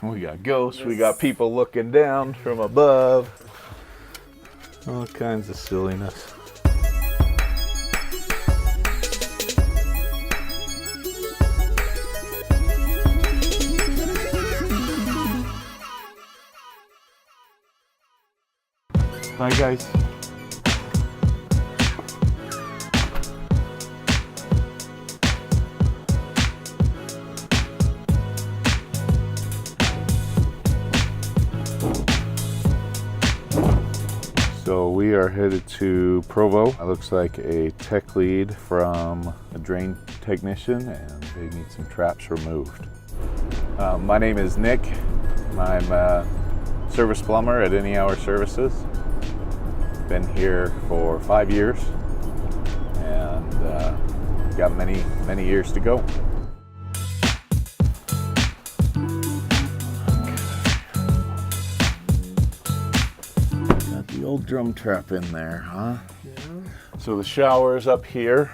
We got ghosts, we got people looking down from above. All kinds of silliness. Bye guys. So we are headed to Provo. It looks like a tech lead from a drain technician, and they need some traps removed. My name is Nick. I'm a service plumber at Any Hour Services. Been here for 5 years and got many years to go. Got the old drum trap in there, huh? Yeah. So the shower is up here,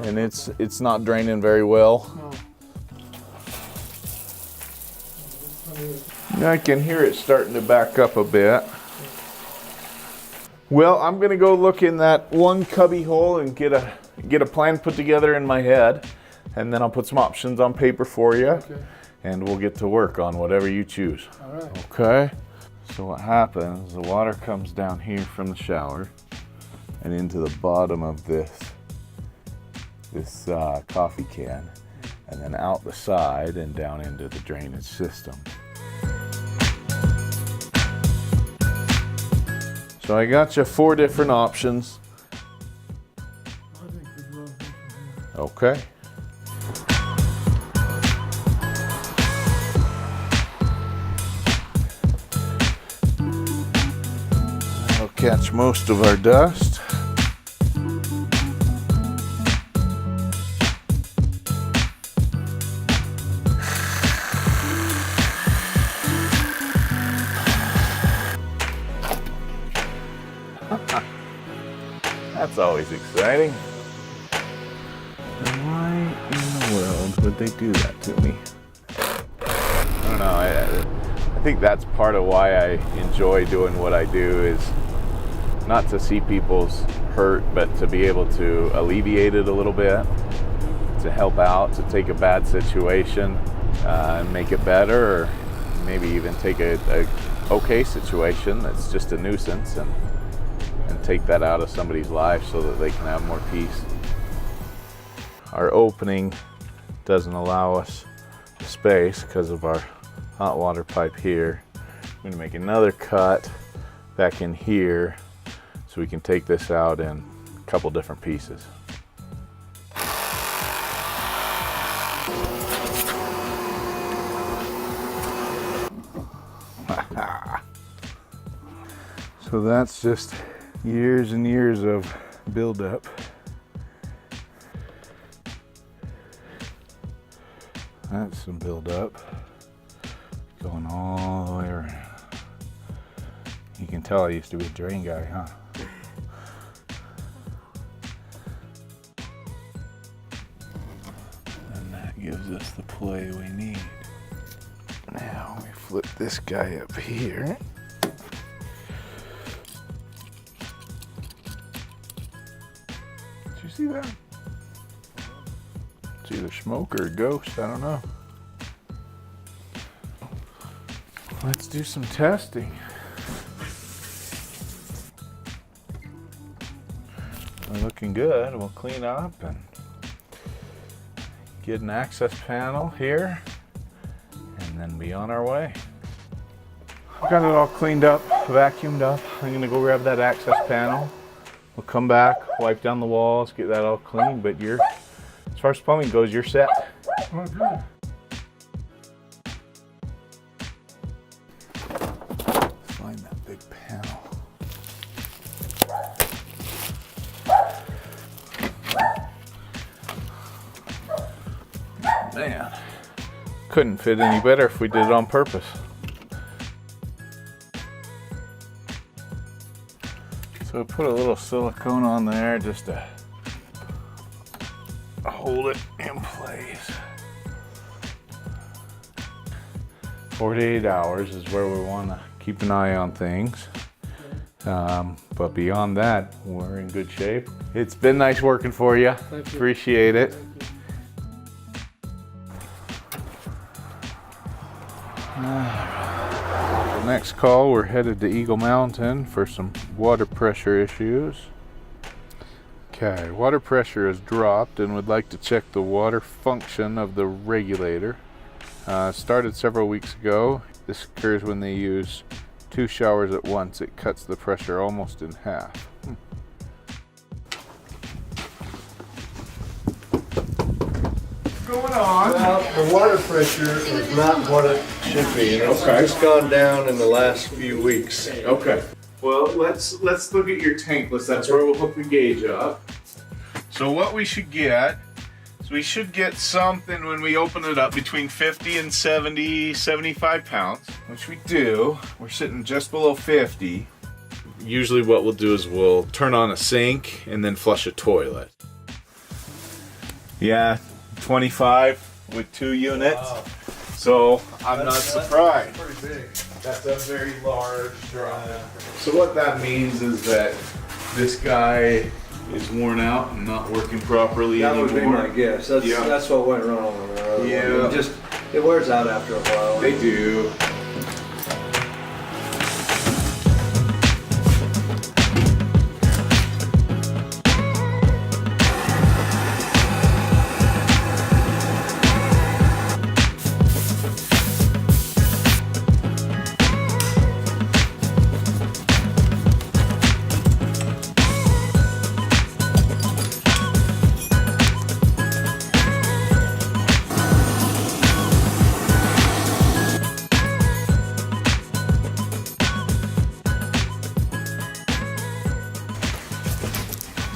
and it's not draining very well. No. I can hear it starting to back up a bit. Well, I'm gonna go look in that one cubby hole and get a plan put together in my head, and then I'll put some options on paper for you, okay, and we'll get to work on whatever you choose. All right. Okay. So what happens, the water comes down here from the shower and into the bottom of this coffee can, and then out the side and down into the drainage system. So I got you 4 different options. Okay. That'll catch most of our dust. That's always exciting. And why in the world would they do that to me? I don't know. I think that's part of why I enjoy doing what I do, is not to see people's hurt, but to be able to alleviate it a little bit, to help out, to take a bad situation and make it better, or maybe even take a okay situation that's just a nuisance and take that out of somebody's life so that they can have more peace. Our opening doesn't allow us space because of our hot water pipe here. I'm going to make another cut back in here so we can take this out in a couple different pieces. So that's just years and years of buildup. That's some buildup going all the way around. You can tell I used to be a drain guy, huh? And that gives us the play we need. Now we flip this guy up here. See that? It's either smoke or a ghost, I don't know. Let's do some testing. We're looking good. We'll clean up and get an access panel here and then be on our way. I've got it all cleaned up, vacuumed up. I'm gonna go grab that access panel. We'll come back, wipe down the walls, get that all clean, but as far as plumbing goes, you're set. Oh, good. Let's find that big panel. Man, couldn't fit any better if we did it on purpose. So I put a little silicone on there just to hold it in place. 48 hours is where we want to keep an eye on things. But beyond that, we're in good shape. It's been nice working for you. Thank you. Appreciate it. The next call, we're headed to Eagle Mountain for some water pressure issues. Okay, water pressure has dropped and would like to check the water function of the regulator. Started several weeks ago. This occurs when they use 2 showers at once. It cuts the pressure almost in half. What's going on? Well, the water pressure is not what it should be. And it's gone down in the last few weeks. Okay. Well, let's look at your tank list. That's where we'll hook the gauge up. So what we should get is we should get something when we open it up between 50 and 70, 75 pounds, which we do. We're sitting just below 50. Usually what we'll do is we'll turn on a sink and then flush a toilet. Yeah, 25 with 2 units. Wow. So I'm not surprised. That's pretty big. That's a very large drop. So what that means is that this guy is worn out and not working properly That anymore. would be my guess. That's what went wrong on the other one. It wears out after a while. They do.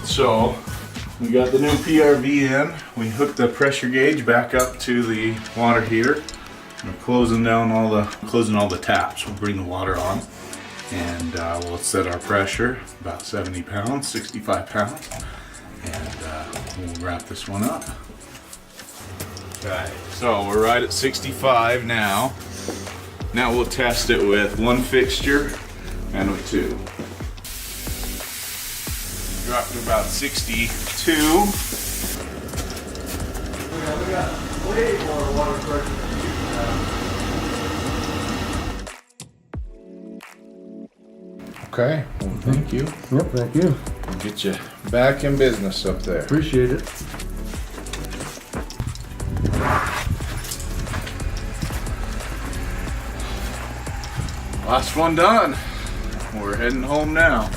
So we got the new PRV in. We hooked the pressure gauge back up to the water heater. We're closing all the taps. We'll bring the water on, and we'll set our pressure about 70 pounds, 65 pounds, and we'll wrap this one up. Okay. So we're right at 65 now. Now we'll test it with 1 fixture and with 2. Dropped to about 62. We got way more water pressure than you have. Okay, well, thank you. Yep, thank you. We'll get you back in business up there. Appreciate it. Last one done. We're heading home now.